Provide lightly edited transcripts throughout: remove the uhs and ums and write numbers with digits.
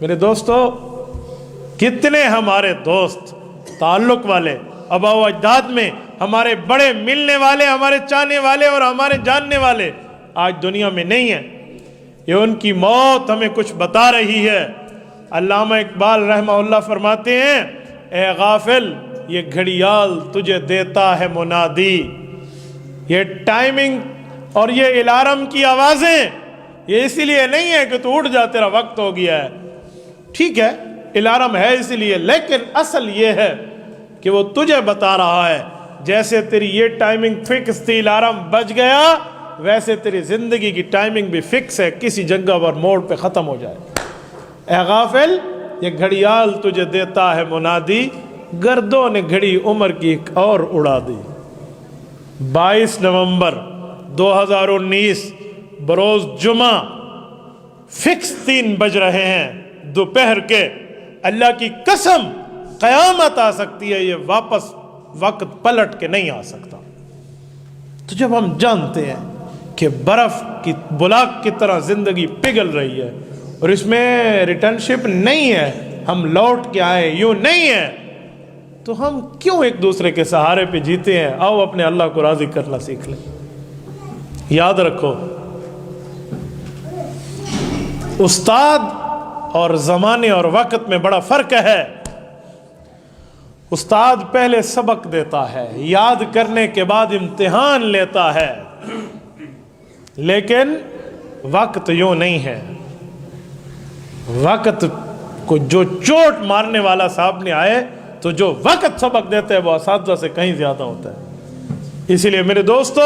میرے دوستو، کتنے ہمارے دوست تعلق والے آبا و اجداد میں ہمارے بڑے ملنے والے، ہمارے چاہنے والے اور ہمارے جاننے والے آج دنیا میں نہیں ہیں۔ یہ ان کی موت ہمیں کچھ بتا رہی ہے۔ علامہ اقبال رحمہ اللہ فرماتے ہیں، اے غافل یہ گھڑیال تجھے دیتا ہے منادی۔ یہ ٹائمنگ اور یہ الارم کی آوازیں یہ اسی لیے نہیں ہے کہ تو اٹھ جا تیرا وقت ہو گیا ہے، ٹھیک ہے الارم ہے اسی لیے، لیکن اصل یہ ہے کہ وہ تجھے بتا رہا ہے جیسے تیری یہ ٹائمنگ فکس تھی، الارم بج گیا، ویسے تیری زندگی کی ٹائمنگ بھی فکس ہے، کسی جگہ پر موڑ پہ ختم ہو جائے۔ اے غافل یہ گھڑیال تجھے دیتا ہے منادی، گردوں نے گھڑی عمر کی ایک اور اڑا دی۔ 22 نومبر 2019 بروز جمعہ فکس 3 بج رہے ہیں دوپہر کے۔ اللہ کی قسم قیامت آ سکتی ہے، یہ واپس وقت پلٹ کے نہیں آ سکتا۔ تو جب ہم جانتے ہیں کہ برف کی بلاک کی طرح زندگی پگھل رہی ہے اور اس میں ریٹرن شپ نہیں ہے، ہم لوٹ کے آئے یوں نہیں ہے، تو ہم کیوں ایک دوسرے کے سہارے پہ جیتے ہیں؟ آؤ اپنے اللہ کو راضی کرنا سیکھ لیں۔ یاد رکھو، استاد اور زمانے اور وقت میں بڑا فرق ہے۔ استاد پہلے سبق دیتا ہے، یاد کرنے کے بعد امتحان لیتا ہے، لیکن وقت یوں نہیں ہے۔ وقت کو جو چوٹ مارنے والا سامنے آئے تو جو وقت سبق دیتا ہے وہ اساتذہ سے کہیں زیادہ ہوتا ہے۔ اسی لیے میرے دوستو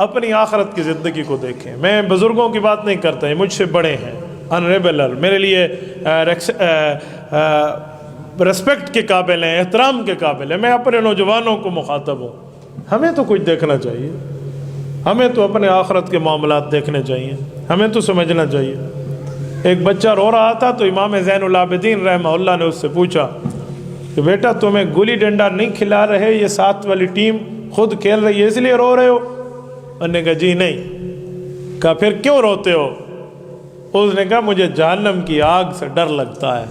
اپنی آخرت کی زندگی کو دیکھیں۔ میں بزرگوں کی بات نہیں کرتا، یہ مجھ سے بڑے ہیں، انریبل میرے لیے ریسپیکٹ کے قابل ہیں، احترام کے قابل ہیں۔ میں اپنے نوجوانوں کو مخاطب ہوں، ہمیں تو کچھ دیکھنا چاہیے، ہمیں تو اپنے آخرت کے معاملات دیکھنے چاہیے، ہمیں تو سمجھنا چاہیے۔ ایک بچہ رو رہا تھا تو امام زین العابدین رحمہ اللہ نے اس سے پوچھا کہ بیٹا تمہیں گلی ڈنڈا نہیں کھلا رہے، یہ ساتھ والی ٹیم خود کھیل رہی ہے اس لیے رو رہے ہو؟ انہوں نے کہا جی نہیں۔ کہا پھر کیوں روتے ہو؟ اس نے کہا مجھے جہنم کی آگ سے ڈر لگتا ہے۔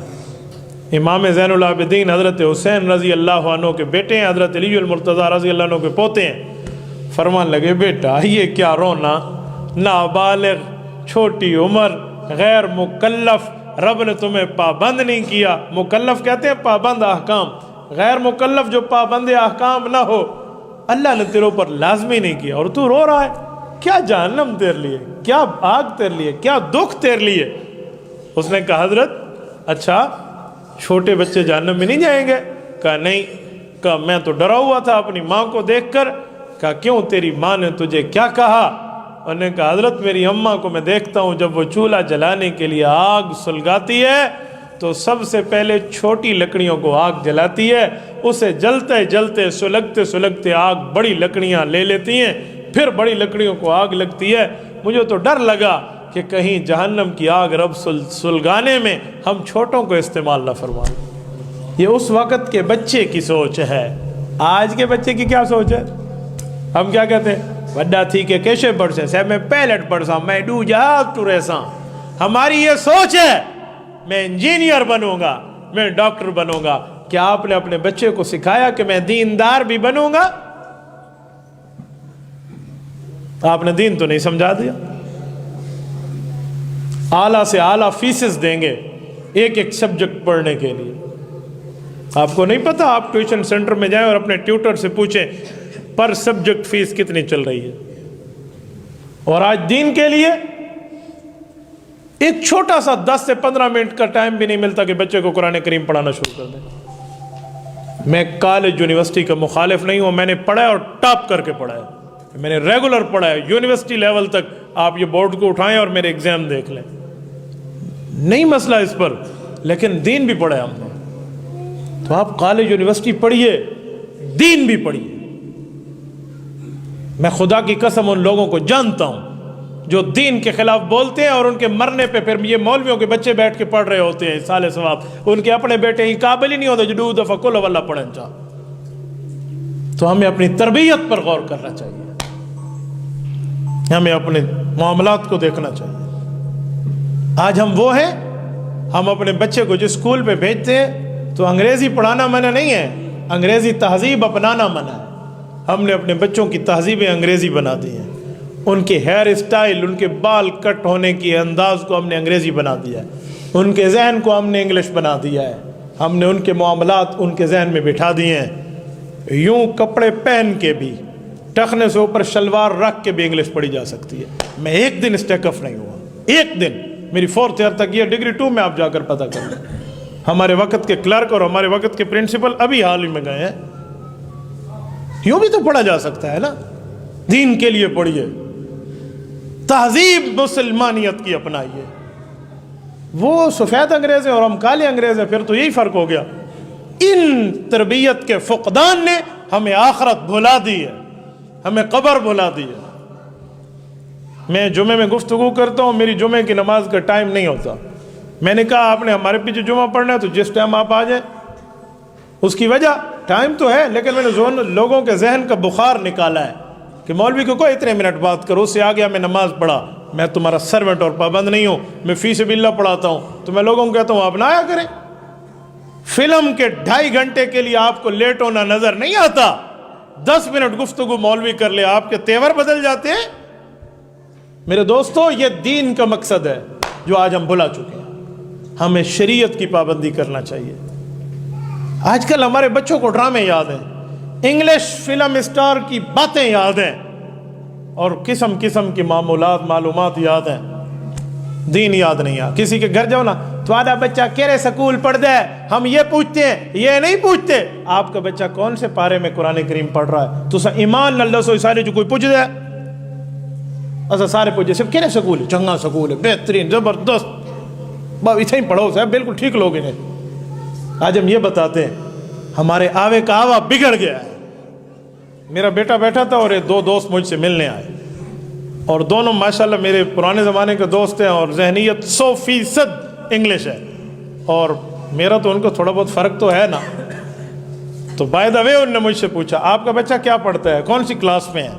امام زین العابدین حضرت حسین رضی اللہ عنہ کے بیٹے ہیں، حضرت علی المرتضیٰ رضی اللہ عنہ کے پوتے ہیں۔ فرمان لگے بیٹا یہ کیا رونا، نابالغ، چھوٹی عمر، غیر مکلف، رب نے تمہیں پابند نہیں کیا۔ مکلف کہتے ہیں پابند احکام، غیر مکلف جو پابند احکام نہ ہو، اللہ نے تیرے اوپر لازمی نہیں کیا اور تو رو رہا ہے۔ کیا جہنم تیرے لیے، کیا آگ تیرے لیے، کیا دکھ تیرے لیے؟ اس نے کہا حضرت اچھا چھوٹے بچے جہنم میں نہیں جائیں گے؟ کہا نہیں۔ کہا میں تو ڈرا ہوا تھا اپنی ماں کو دیکھ کر۔ کہا کیوں، تیری ماں نے تجھے کیا کہا؟ انہوں نے کہا حضرت میری اماں کو میں دیکھتا ہوں جب وہ چولہا جلانے کے لیے آگ سلگاتی ہے تو سب سے پہلے چھوٹی لکڑیوں کو آگ جلاتی ہے، اسے جلتے جلتے سلگتے سلگتے آگ بڑی لکڑیاں لے لیتی ہیں، پھر بڑی لکڑیوں کو آگ لگتی ہے۔ مجھے تو ڈر لگا کہ کہیں جہنم کی آگ رب سلگانے میں ہم چھوٹوں کو استعمال نہ فرمائیں۔ یہ اس وقت کے بچے کی سوچ ہے۔ آج کے بچے کی کیا سوچ ہے؟ ہم کیا کہتے ہیں؟ وڈا تھی کہ کیسے پڑھ سے صاحب میں پیلٹ پڑھ سا میں ڈو جہاز ٹو ریساں۔ ہماری یہ سوچ ہے میں انجینئر بنوں گا، میں ڈاکٹر بنوں گا۔ کیا آپ نے اپنے بچے کو سکھایا کہ میں دیندار بھی بنوں گا؟ آپ نے دین تو نہیں سمجھا دیا۔ اعلیٰ سے اعلیٰ فیسز دیں گے ایک ایک سبجیکٹ پڑھنے کے لیے۔ آپ کو نہیں پتا، آپ ٹیوشن سینٹر میں جائیں اور اپنے ٹیوٹر سے پوچھیں پر سبجیکٹ فیس کتنی چل رہی ہے۔ اور آج دین کے لیے ایک چھوٹا سا 10 سے 15 منٹ کا ٹائم بھی نہیں ملتا کہ بچے کو قرآن کریم پڑھانا شروع کر دیں۔ میں کالج یونیورسٹی کا مخالف نہیں ہوں، میں نے پڑھا ہے اور ٹاپ کر کے پڑھا ہے، میں نے ریگولر پڑھا ہے یونیورسٹی لیول تک۔ آپ یہ بورڈ کو اٹھائیں اور میرے ایگزام دیکھ لیں، نہیں مسئلہ اس پر، لیکن دین بھی پڑھا ہے ہم نے۔ تو آپ کالج یونیورسٹی پڑھیے، دین بھی پڑھیے۔ میں خدا کی قسم ان لوگوں کو جانتا ہوں جو دین کے خلاف بولتے ہیں اور ان کے مرنے پہ پھر یہ مولویوں کے بچے بیٹھ کے پڑھ رہے ہوتے ہیں سال ثواب، ان کے اپنے بیٹے ہی قابل ہی نہیں ہوتے جو 2 دفعہ کل واللہ پڑھیں چاہ۔ تو ہمیں اپنی تربیت پر غور کرنا چاہیے، ہمیں اپنے معاملات کو دیکھنا چاہیے۔ آج ہم وہ ہیں ہم اپنے بچے کو جس اسکول پہ بھیجتے ہیں تو انگریزی پڑھانا منع نہیں ہے، انگریزی تہذیب اپنانا منع ہے۔ ہم نے اپنے بچوں کی تہذیبیں انگریزی بنا دی ہیں، ان کے ہیئر اسٹائل، ان کے بال کٹ ہونے کے انداز کو ہم نے انگریزی بنا دیا ہے، ان کے ذہن کو ہم نے انگلش بنا دیا ہے، ہم نے ان کے معاملات ان کے ذہن میں بٹھا دیے ہیں۔ یوں کپڑے پہن کے بھی، ٹخنے سے اوپر شلوار رکھ کے بھی انگلش پڑھی جا سکتی ہے۔ میں ایک دن اسٹیک نہیں ہوا، ایک دن، میری 4th ایئر تک، یہ ڈگری 2 میں آپ جا کر پتہ کر لیں۔ ہمارے وقت کے کلرک اور ہمارے وقت کے پرنسپل ابھی حال ہی میں گئے ہیں۔ یوں بھی تو پڑھا جا سکتا ہے نا، دین کے لیے پڑھیے، تہذیب مسلمانیت کی اپنائیے۔ وہ سفید انگریز ہیں اور ہم کالے انگریز ہیں، پھر تو یہی فرق ہو گیا۔ ان تربیت کے فقدان نے ہمیں آخرت بھلا دی ہے، ہمیں قبر بھلا دی ہے۔ میں جمعے میں گفتگو کرتا ہوں، میری جمعے کی نماز کا ٹائم نہیں ہوتا۔ میں نے کہا آپ نے ہمارے پیچھے جمعہ پڑھنا ہے تو جس ٹائم آپ آ جائیں۔ اس کی وجہ ٹائم تو ہے، لیکن میں نے لوگوں کے ذہن کا بخار نکالا ہے کہ مولوی کو کوئی اتنے منٹ بات کرو، اس سے آگیا میں نماز پڑھا۔ میں تمہارا سرونٹ اور پابند نہیں ہوں، میں فی سبیل اللہ پڑھاتا ہوں، تو میں لوگوں کو کہتا ہوں آپ نہ آیا کریں۔ فلم کے 2.5 گھنٹے کے لیے آپ کو لیٹ ہونا نظر نہیں آتا، 10 منٹ گفتگو مولوی کر لے، آپ کے تیور بدل جاتے ہیں۔ میرے دوستو، یہ دین کا مقصد ہے جو آج ہم بھلا چکے ہیں۔ ہمیں شریعت کی پابندی کرنا چاہیے۔ آج کل ہمارے بچوں کو ڈرامے یاد ہیں، انگلش فلم اسٹار کی باتیں یاد ہیں، اور قسم قسم کی معلومات یاد ہیں، دین یاد نہیں ہے۔ کسی کے گھر جاؤ نا، تمہارا بچہ کیرے سکول پڑھ دے، ہم یہ پوچھتے ہیں، یہ نہیں پوچھتے آپ کا بچہ کون سے پارے میں قرآن کریم پڑھ رہا ہے۔ تو ایمان اللہ سو سارے جو کوئی پوچھ دے، اچھا سارے پوچھے صرف کیرے سکول ہے، چنگا سکول ہے، بہترین، زبردست، بس اتنا ہی پڑھو صاحب، بالکل ٹھیک لوگ ہیں۔ آج ہم یہ بتاتے ہیں ہمارے آوے کا آوا بگڑ گیا ہے۔ میرا بیٹا بیٹھا تھا اور یہ 2 دوست مجھ سے ملنے آئے، اور دونوں ماشاءاللہ میرے پرانے زمانے کے دوست ہیں، اور ذہنیت 100% انگلش ہے، اور میرا تو ان کو تھوڑا بہت فرق تو ہے نا۔ تو بائی دا وے انہوں نے مجھ سے پوچھا آپ کا بچہ کیا پڑھتا ہے، کون سی کلاس میں ہے؟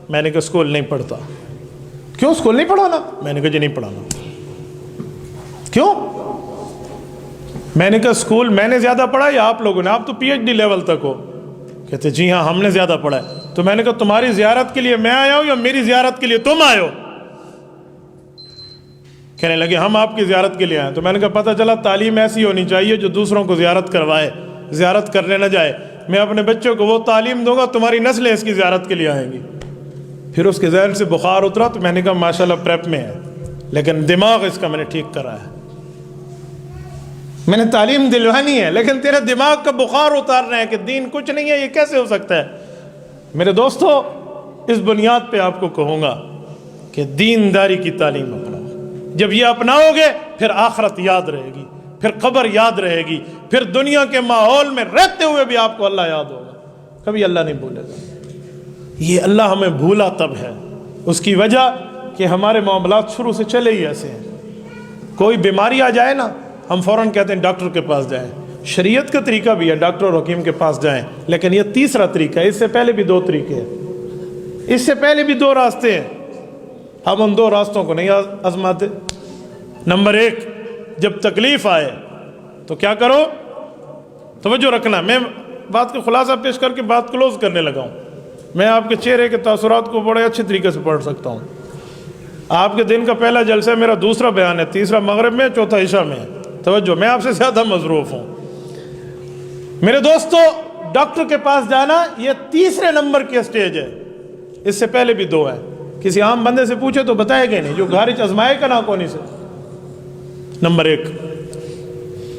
میں نے کہا اسکول نہیں پڑھتا۔ کیوں اسکول نہیں پڑھانا؟ میں نے کہا جی نہیں پڑھانا۔ کیوں؟ میں نے کہا اسکول میں نے زیادہ پڑھا یا آپ لوگوں نے؟ آپ تو PhD لیول تک ہو۔ کہتے جی ہاں ہم نے زیادہ پڑھا ہے۔ تو میں نے کہا تمہاری زیارت کے لیے میں آیا ہوں یا میری زیارت کے لیے تم آئے ہو؟ کہنے لگے ہم آپ کی زیارت کے لیے آئے۔ تو میں نے کہا پتہ چلا تعلیم ایسی ہونی چاہیے جو دوسروں کو زیارت کروائے، زیارت کرنے نہ جائے۔ میں اپنے بچوں کو وہ تعلیم دوں گا تمہاری نسلیں اس کی زیارت کے لیے آئیں گی۔ پھر اس کے ذہن سے بخار اترا تو میں نے کہا ماشاءاللہ پریپ میں ہے، لیکن دماغ اس کا میں نے ٹھیک کرا ہے۔ میں نے تعلیم دلوانی ہے لیکن تیرے دماغ کا بخار اتارنا ہے کہ دین کچھ نہیں ہے، یہ کیسے ہو سکتا ہے؟ میرے دوستو، اس بنیاد پہ آپ کو کہوں گا کہ دینداری کی تعلیم اپناؤ۔ جب یہ اپناؤ گے پھر آخرت یاد رہے گی، پھر قبر یاد رہے گی، پھر دنیا کے ماحول میں رہتے ہوئے بھی آپ کو اللہ یاد ہوگا، کبھی اللہ نہیں بھولے گا۔ یہ اللہ ہمیں بھولا تب ہے، اس کی وجہ کہ ہمارے معاملات شروع سے چلے ہی ایسے ہیں۔ کوئی بیماری آ جائے نا ہم فوراً کہتے ہیں ڈاکٹر کے پاس جائیں۔ شریعت کا طریقہ بھی ہے ڈاکٹر اور حکیم کے پاس جائیں، لیکن یہ تیسرا طریقہ ہے۔ اس سے پہلے بھی 2 طریقے ہیں، اس سے پہلے بھی 2 راستے ہیں، ہم ان 2 راستوں کو نہیں آزماتے۔ نمبر 1، جب تکلیف آئے تو کیا کرو؟ توجہ رکھنا، میں بات کا خلاصہ پیش کر کے بات کلوز کرنے لگا ہوں۔ میں آپ کے چہرے کے تاثرات کو بڑے اچھے طریقے سے پڑھ سکتا ہوں۔ آپ کے دن کا پہلا جلسہ میرا دوسرا بیان ہے، تیسرا مغرب میں، چوتھا عشاء میں۔ توجہ، میں آپ سے زیادہ مصروف ہوں۔ میرے دوستو، ڈاکٹر کے پاس جانا یہ تیسرے نمبر کی اسٹیج ہے، اس سے پہلے بھی 2 ہے۔ کسی عام بندے سے پوچھے تو بتائے گا نہیں، جو گھارچ ازمائے کا نہ کونی سے۔ نمبر 1،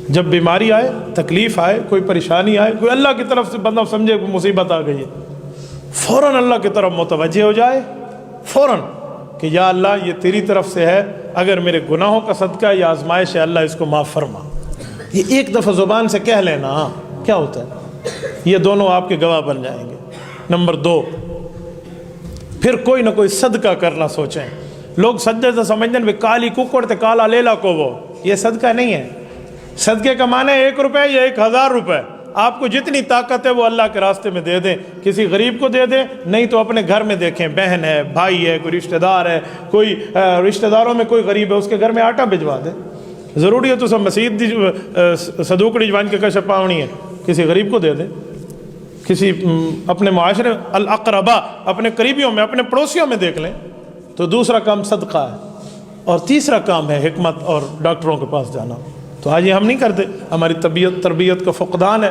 جب بیماری آئے، تکلیف آئے، کوئی پریشانی آئے، کوئی اللہ کی طرف سے بندہ سمجھے کوئی مصیبت آ گئی ہے، فوراً اللہ کی طرف متوجہ ہو جائے، فوراً کہ یا اللہ یہ تیری طرف سے ہے، اگر میرے گناہوں کا صدقہ یا آزمائش ہے اللہ اس کو معاف فرما۔ یہ ایک دفعہ زبان سے کہہ لینا، کیا ہوتا ہے؟ یہ دونوں آپ کے گواہ بن جائیں گے۔ نمبر 2، پھر کوئی نہ کوئی صدقہ کرنا سوچیں۔ لوگ سجدے سے سمجھتے ہیں کالی ککڑ تے کالا لیلا کو، وہ یہ صدقہ نہیں ہے۔ صدقے کا معنی ہے 1 روپے یا 1000 روپے، آپ کو جتنی طاقت ہے وہ اللہ کے راستے میں دے دیں، کسی غریب کو دے دیں، نہیں تو اپنے گھر میں دیکھیں، بہن ہے، بھائی ہے، کوئی رشتہ دار ہے، کوئی رشتہ داروں میں کوئی غریب ہے، اس کے گھر میں آٹا بھجوا دیں۔ ضروری ہے تو سب مسیح دی صدوقڑی جوان کے کشف پاونی ہے، کسی غریب کو دے دیں، کسی اپنے معاشرے الاقربا اپنے قریبیوں میں اپنے پڑوسیوں میں دیکھ لیں. تو دوسرا کام صدقہ ہے، اور تیسرا کام ہے حکمت اور ڈاکٹروں کے پاس جانا. تو آج یہ ہم نہیں کرتے، ہماری تربیت کا فقدان ہے.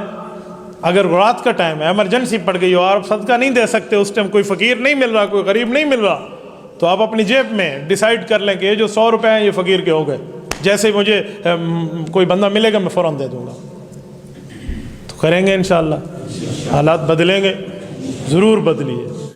اگر رات کا ٹائم ہے، ایمرجنسی پڑ گئی اور آپ صدقہ نہیں دے سکتے، اس ٹائم کوئی فقیر نہیں مل رہا، کوئی غریب نہیں مل رہا، تو آپ اپنی جیب میں ڈیسائیڈ کر لیں کہ یہ جو 100 روپے ہیں یہ فقیر کے ہو گئے، جیسے ہی مجھے کوئی بندہ ملے گا میں فوراً دے دوں گا. تو کریں گے انشاءاللہ، حالات بدلیں گے، ضرور بدلیے.